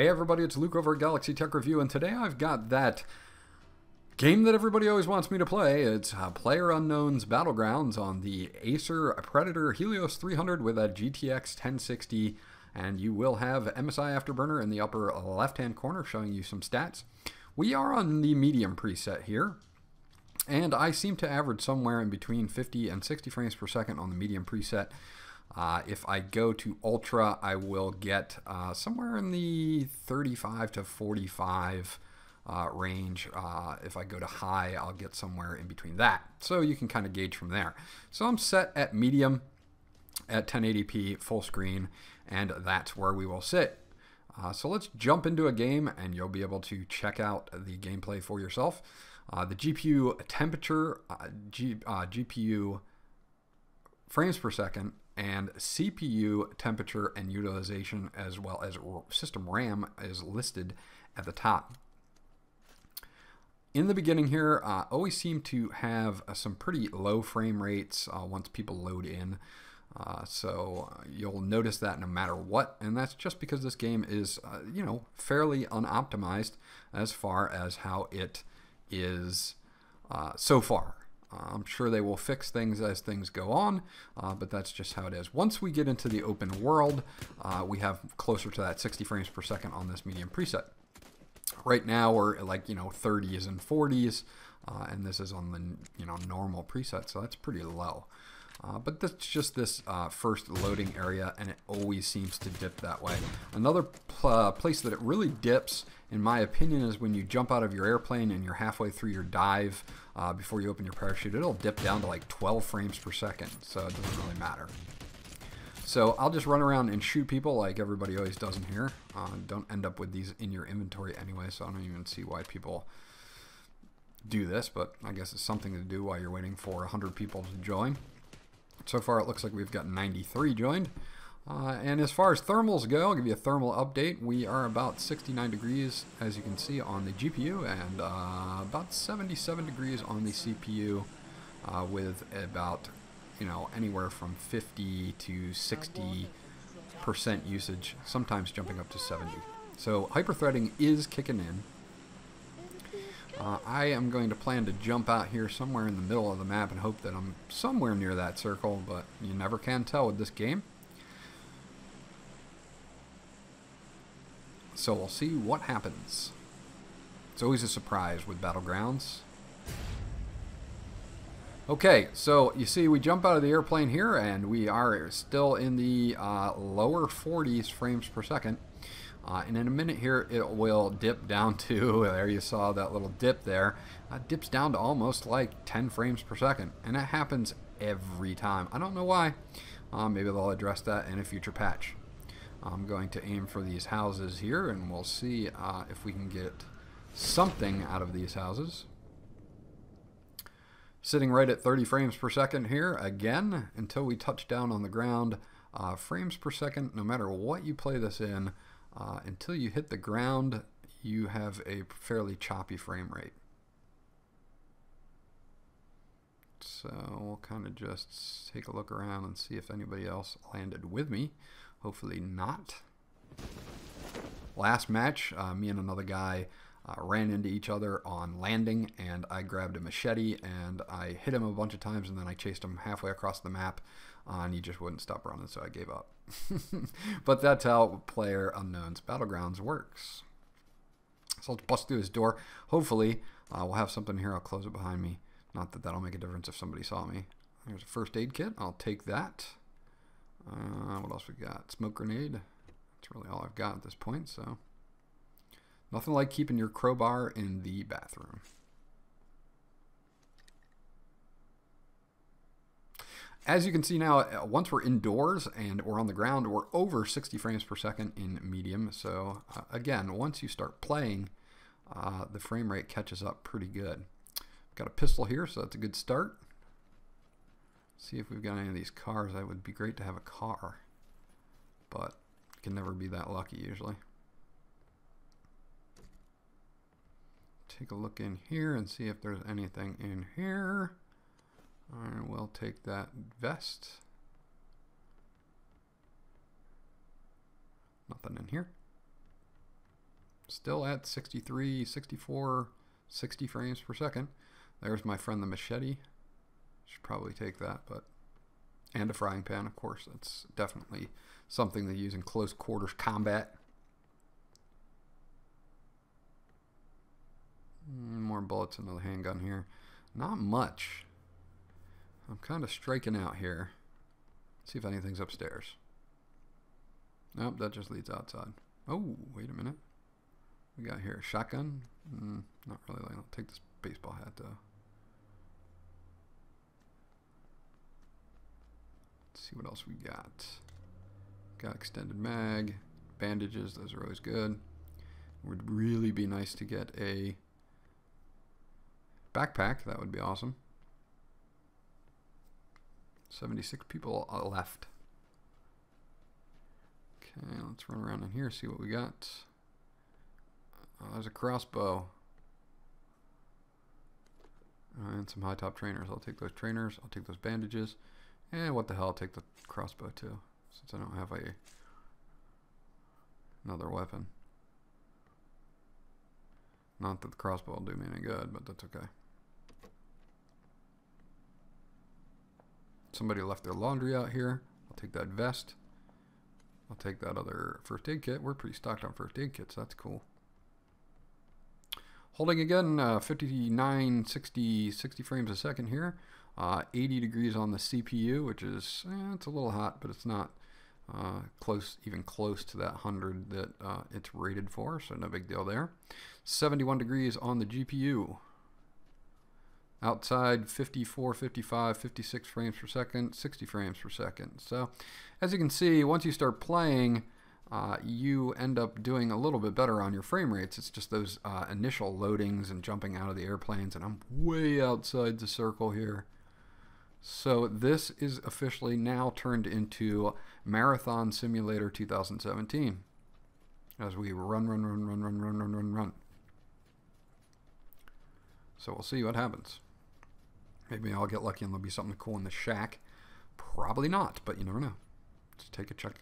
Hey everybody, it's Luke over at Galaxy Tech Review, and today I've got that game that everybody always wants me to play. It's PLAYERUNKNOWN'S BATTLEGROUNDS on the Acer Predator Helios 300 with a GTX 1060, and you will have MSI Afterburner in the upper left-hand corner showing you some stats. We are on the medium preset here, and I seem to average somewhere in between 50 and 60 frames per second on the medium preset. If I go to Ultra, I will get somewhere in the 35 to 45 range. If I go to High, I'll get somewhere in between that. So you can kind of gauge from there. So I'm set at medium at 1080p full screen, and that's where we will sit. So let's jump into a game, and you'll be able to check out the gameplay for yourself. The GPU temperature, GPU frames per second, and CPU temperature and utilization, as well as system RAM, is listed at the top. In the beginning here, always seem to have some pretty low frame rates once people load in. So you'll notice that no matter what, and that's just because this game is, fairly unoptimized as far as how it is so far. I'm sure they will fix things as things go on, but that's just how it is. Once we get into the open world, we have closer to that 60 frames per second on this medium preset. Right now we're like 30s and 40s, and this is on the normal preset, so that's pretty low. But that's just this first loading area, and it always seems to dip that way. Another place that it really dips, in my opinion, is when you jump out of your airplane and you're halfway through your dive before you open your parachute. It'll dip down to like 12 frames per second, so it doesn't really matter. So I'll just run around and shoot people like everybody always does in here. Don't end up with these in your inventory anyway, so I don't even see why people do this, but I guess it's something to do while you're waiting for 100 people to join. So far it looks like we've got 93 joined. And as far as thermals go, I'll give you a thermal update. We are about 69 degrees, as you can see, on the GPU, and about 77 degrees on the CPU, with about, anywhere from 50 to 60% usage, sometimes jumping up to 70. So hyper-threading is kicking in. I am going to plan to jump out here somewhere in the middle of the map and hope that I'm somewhere near that circle, but you never can tell with this game. So we'll see what happens. It's always a surprise with Battlegrounds. Okay, so you see we jump out of the airplane here, and we are still in the lower 40s frames per second. And in a minute here, it will dip down to, there you saw that little dip there, dips down to almost like 10 frames per second. And it happens every time. I don't know why. Maybe they'll address that in a future patch. I'm going to aim for these houses here, and we'll see if we can get something out of these houses. Sitting right at 30 frames per second here, again, until we touch down on the ground. Frames per second, no matter what you play this in, until you hit the ground, you have a fairly choppy frame rate. So we'll kind of just take a look around and see if anybody else landed with me. Hopefully not. Last match, me and another guy ran into each other on landing, and I grabbed a machete and I hit him a bunch of times, and then I chased him halfway across the map, and he just wouldn't stop running, so I gave up. But that's how PLAYERUNKNOWN'S BATTLEGROUNDS works. So let's bust through this door. Hopefully we'll have something here. I'll close it behind me. Not that that'll make a difference if somebody saw me. There's a first aid kit. I'll take that. What else we got? Smoke grenade. That's really all I've got at this point, so nothing like keeping your crowbar in the bathroom. As you can see now, once we're indoors and we're on the ground, we're over 60 frames per second in medium. So again, once you start playing, the frame rate catches up pretty good. Got a pistol here, so that's a good start. See if we've got any of these cars. That would be great to have a car, but can never be that lucky usually. Take a look in here and see if there's anything in here. And we'll take that vest. Nothing in here. Still at 63, 64, 60 frames per second. There's my friend the machete. Should probably take that, but... And a frying pan, of course. That's definitely something they use in close quarters combat. More bullets in the handgun here. Not much. I'm kind of striking out here. See if anything's upstairs. Nope, that just leads outside. Oh, wait a minute. We got here a shotgun. Not really. I'll take this baseball hat though. Let's see what else we got. Got extended mag, bandages. Those are always good. Would really be nice to get a backpack. That would be awesome. 76 people left. Okay, let's run around in here, see what we got. There's a crossbow. And some high top trainers. I'll take those trainers. I'll take those bandages. And what the hell, I'll take the crossbow too, since I don't have another weapon. Not that the crossbow will do me any good, but that's okay. Somebody left their laundry out here. I'll take that vest. I'll take that other first aid kit. We're pretty stocked on first aid kits. That's cool. Holding again, 59, 60 frames a second here. 80 degrees on the CPU, which is, it's a little hot, but it's not even close to that 100 that it's rated for, so no big deal there. 71 degrees on the GPU. Outside 54, 55, 56 frames per second, 60 frames per second. So as you can see, once you start playing, you end up doing a little bit better on your frame rates. It's just those initial loadings and jumping out of the airplanes, and I'm way outside the circle here. So this is officially now turned into Marathon Simulator 2017 as we run. So we'll see what happens. Maybe I'll get lucky and there'll be something cool in the shack. Probably not, but you never know. Let's take a check.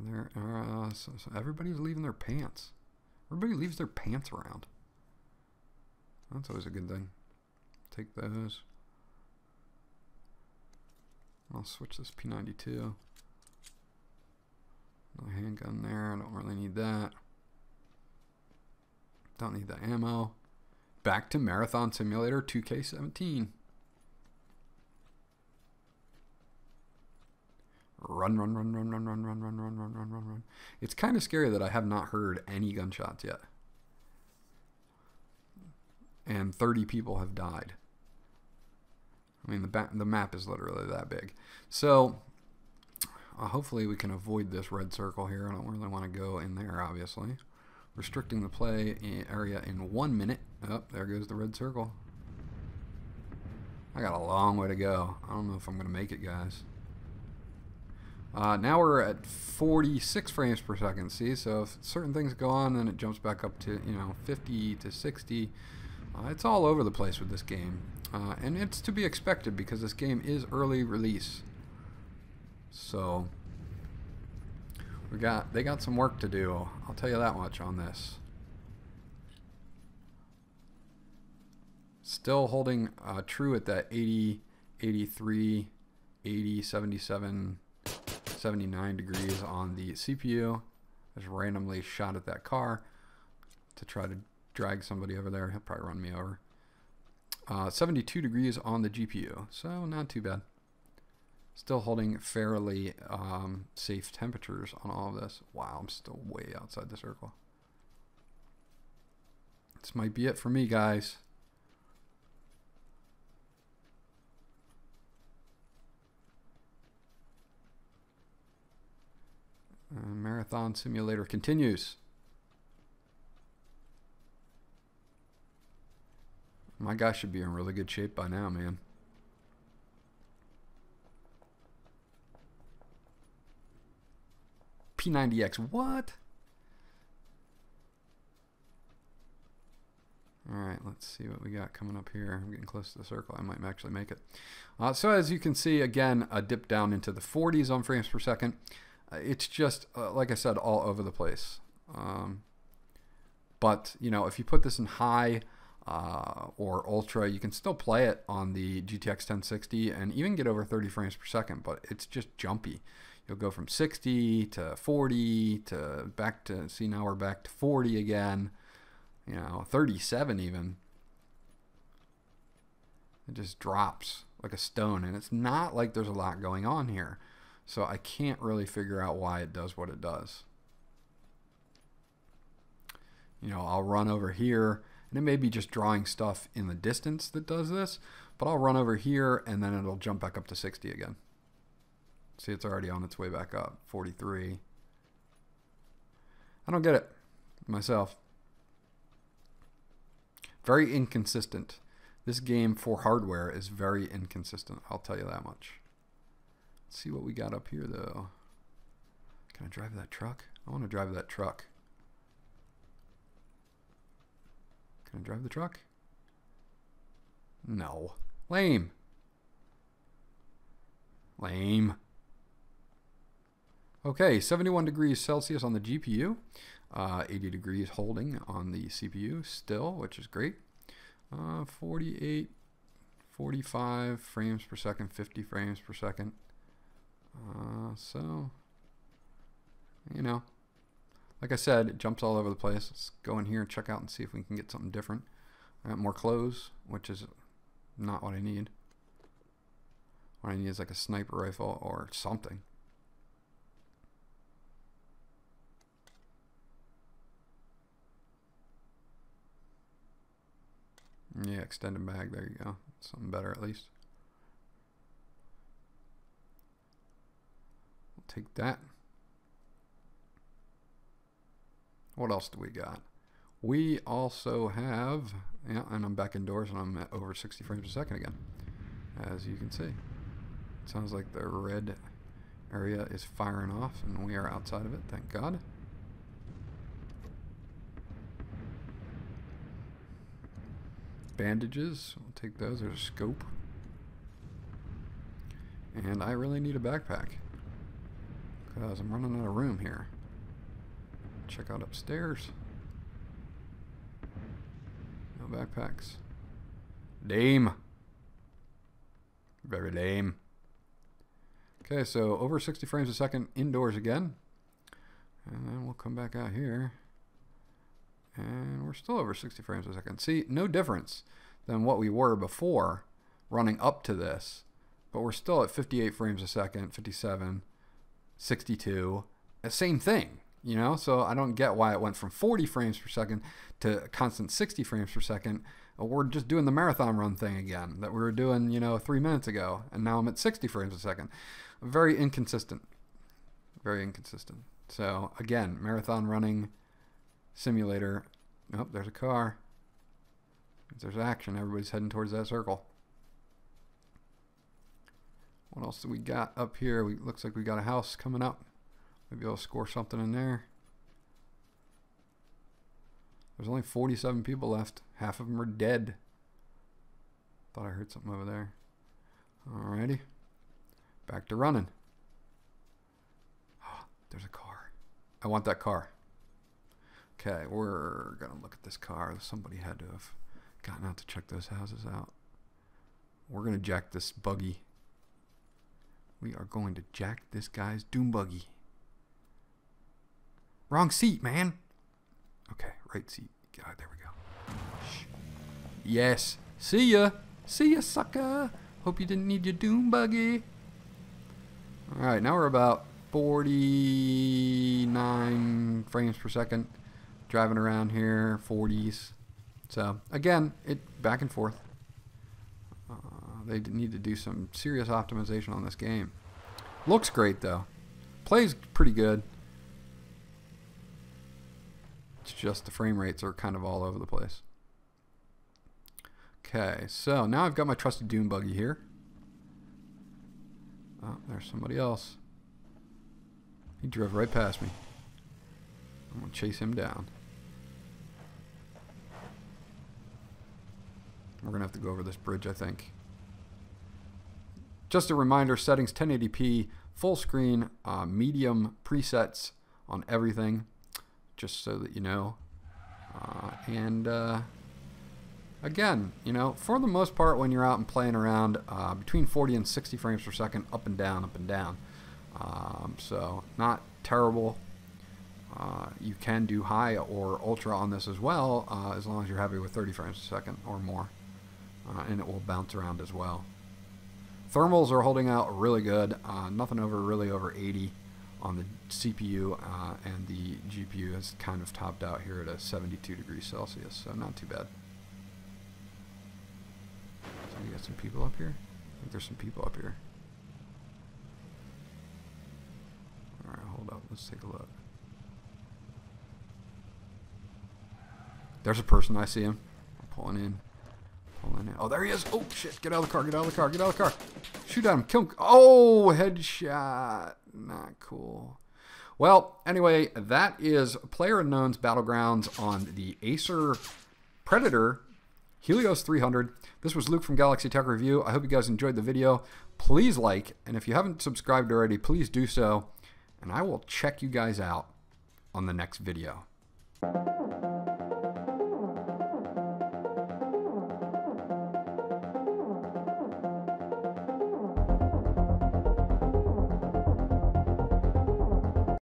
There, so everybody's leaving their pants. Everybody leaves their pants around. That's always a good thing. Take those. I'll switch this P92. No handgun there. I don't really need that. Don't need the ammo. Back to Marathon Simulator 2K17. Run. It's kind of scary that I have not heard any gunshots yet. And 30 people have died. I mean, the map is literally that big. So, hopefully we can avoid this red circle here. I don't really want to go in there, obviously. Restricting the play area in 1 minute. Oh, there goes the red circle. I got a long way to go. I don't know if I'm going to make it, guys. Now we're at 46 frames per second. See, so if certain things go on, then it jumps back up to 50 to 60. It's all over the place with this game, and it's to be expected because this game is early release. So they got some work to do. I'll tell you that much on this. Still holding true at that 80, 83, 80, 77, 79 degrees on the CPU. Just randomly shot at that car to try to drag somebody over there. He'll probably run me over. 72 degrees on the GPU, so not too bad. Still holding fairly safe temperatures on all of this. Wow, I'm still way outside the circle. This might be it for me, guys. Marathon Simulator continues. My guy should be in really good shape by now, man. P90X, what? Alright, let's see what we got coming up here. I'm getting close to the circle. I might actually make it. So as you can see, again, a dip down into the 40s on frames per second. It's just, like I said, all over the place. But, you know, if you put this in high or ultra, you can still play it on the GTX 1060 and even get over 30 frames per second, but it's just jumpy. You'll go from 60 to 40 to back to, see, now we're back to 40 again, you know, 37 even. It just drops like a stone, and it's not like there's a lot going on here. So I can't really figure out why it does what it does. You know, I'll run over here, and it may be just drawing stuff in the distance that does this, but I'll run over here, and then it'll jump back up to 60 again. See, it's already on its way back up, 43. I don't get it myself. Very inconsistent. This game for hardware is very inconsistent, I'll tell you that much. Let's see what we got up here, though. Can I drive that truck? I want to drive that truck. Can I drive the truck? No. Lame. Lame. Okay, 71 degrees Celsius on the GPU. 80 degrees holding on the CPU still, which is great. 48, 45 frames per second, 50 frames per second. So, you know, like I said, it jumps all over the place. Let's go in here and check out and see if we can get something different. I got more clothes, which is not what I need. What I need is like a sniper rifle or something. Yeah, extended mag, there you go. Something better at least. We'll take that. What else do we got? We also have, yeah, and I'm back indoors and I'm at over 60 frames a second again. As you can see. It sounds like the red area is firing off and we are outside of it, thank God. Bandages, we'll take those. There's a scope. And I really need a backpack because I'm running out of room here. Check out upstairs. No backpacks. Lame. Very lame. Okay, so over 60 frames a second indoors again. And then we'll come back out here. And we're still over 60 frames a second. See, no difference than what we were before running up to this. But we're still at 58 frames a second, 57, 62. Same thing, you know? So I don't get why it went from 40 frames per second to a constant 60 frames per second. We're just doing the marathon run thing again that we were doing, you know, 3 minutes ago. And now I'm at 60 frames a second. Very inconsistent. Very inconsistent. So again, marathon running simulator. Oh, there's a car. There's action. Everybody's heading towards that circle. What else do we got up here? Looks like we got a house coming up. Maybe I'll score something in there. There's only 47 people left. Half of them are dead. Thought I heard something over there. Alrighty. Back to running. Oh, there's a car. I want that car. Okay, we're going to look at this car. Somebody had to have gotten out to check those houses out. We're going to jack this buggy. We are going to jack this guy's Dune Buggy. Wrong seat, man. Okay, right seat. God, there we go. Shh. Yes. See ya. See ya, sucker. Hope you didn't need your Dune Buggy. Alright, now we're about 49 frames per second. Driving around here, 40s. So, again, it back and forth. They need to do some serious optimization on this game. Looks great, though. Plays pretty good. It's just the frame rates are kind of all over the place. Okay, so now I've got my trusty Dune Buggy here. Oh, there's somebody else. He drove right past me. I'm going to chase him down. We're going to have to go over this bridge, I think. Just a reminder, settings 1080p, full screen, medium presets on everything, just so that you know. Again, you know, for the most part, when you're out and playing around, between 40 and 60 frames per second, up and down, up and down. So not terrible. You can do high or ultra on this as well, as long as you're happy with 30 frames per second or more, and it will bounce around as well. Thermals are holding out really good. Nothing really over 80 on the CPU, and the GPU has kind of topped out here at a 72 degrees Celsius, so not too bad. So we got some people up here. I think there's some people up here. All right, hold up. Let's take a look. There's a person. I see him. I'm pulling in. Pulling in. Oh, there he is. Oh, shit. Get out of the car. Get out of the car. Get out of the car. Shoot at him. Kill him. Oh, headshot. Not cool. Well, anyway, that is PlayerUnknown's Battlegrounds on the Acer Predator Helios 300. This was Luke from Galaxy Tech Review. I hope you guys enjoyed the video. Please like, and if you haven't subscribed already, please do so. And I will check you guys out on the next video.